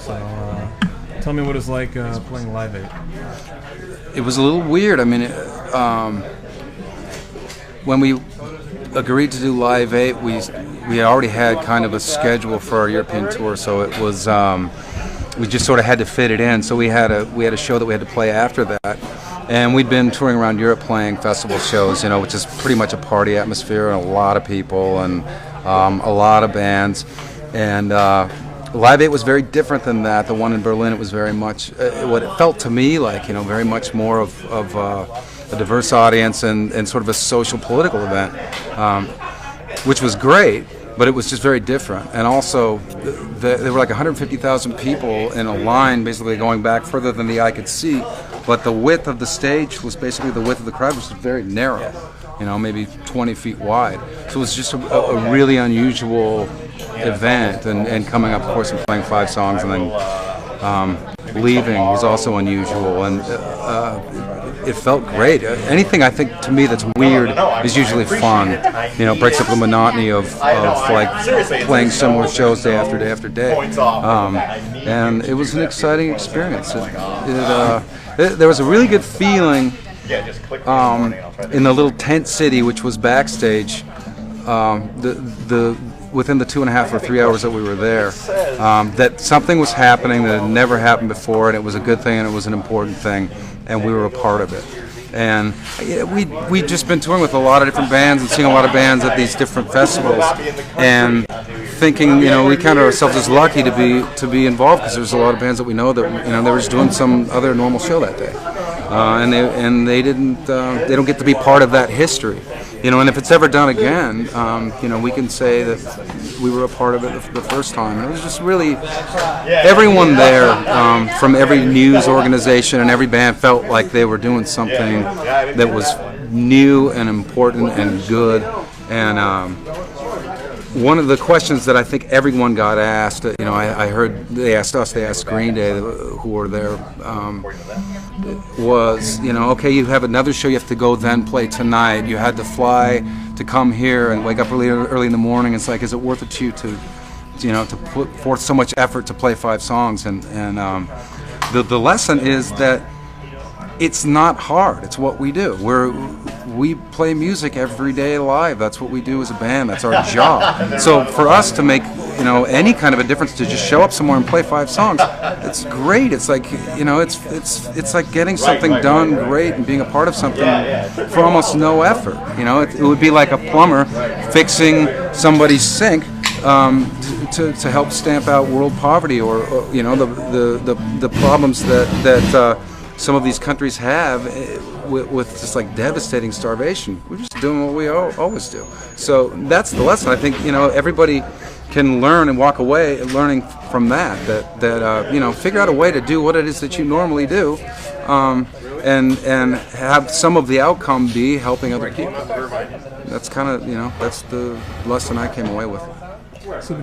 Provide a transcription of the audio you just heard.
So tell me what it's like playing Live 8. It was a little weird. I mean, when we agreed to do Live 8, we already had kind of a schedule for our European tour, so it was we just sort of had to fit it in. So we had a show that we had to play after that, and we'd been touring around Europe playing festival shows, you know, which is pretty much a party atmosphere and a lot of people and a lot of bands. And Live 8 was very different than that. The one in Berlin, it was very much what it felt to me like, you know, very much more of a diverse audience and sort of a social political event, which was great, but it was just very different. And also, there were like 150,000 people in a line basically going back further than the eye could see, but the width of the stage was basically the width of the crowd, which was very narrow, you know, maybe 20 feet wide. So it was just a really unusual event, and coming up, of course, and playing 5 songs and then leaving was also unusual, and it felt great. Anything I think to me that's weird is usually fun. You know, it breaks up the monotony of like playing similar shows day after day after day. And it was an exciting experience. There was a really good feeling in the little tent city, which was backstage. Within the 2.5 or 3 hours that we were there, that something was happening that had never happened before, and it was a good thing and it was an important thing, and we were a part of it. And we'd just been touring with a lot of different bands and seeing a lot of bands at these different festivals, and thinking, you know, we count ourselves as lucky to be involved, because there's a lot of bands that we know that, you know, they were just doing some other normal show that day, and they don't get to be part of that history. You know, and if it's ever done again, you know, we can say that we were a part of it the first time. And it was just really, everyone there, from every news organization and every band, felt like they were doing something that was new and important and good. And one of the questions that I think everyone got asked, you know, I heard they asked us, they asked Green Day, who were there, was, you know, okay, you have another show you have to go then play tonight. You had to fly to come here and wake up early in the morning. It's like, is it worth it to you to, you know, to put forth so much effort to play 5 songs? And the lesson is that it's not hard. It's what we do. We play music every day live. That's what we do as a band. That's our job. So for us to make, you know, any kind of a difference, to just show up somewhere and play 5 songs, it's great. It's like, you know, it's like getting something done great and being a part of something for almost no effort. You know, it would be like a plumber fixing somebody's sink to help stamp out world poverty, or you know, the problems that some of these countries have with just like devastating starvation. We're just doing what we always do. So that's the lesson. I think, you know, everybody can learn and walk away learning from that you know, figure out a way to do what it is that you normally do, and have some of the outcome be helping other people. That's kind of, you know, that's the lesson I came away with. So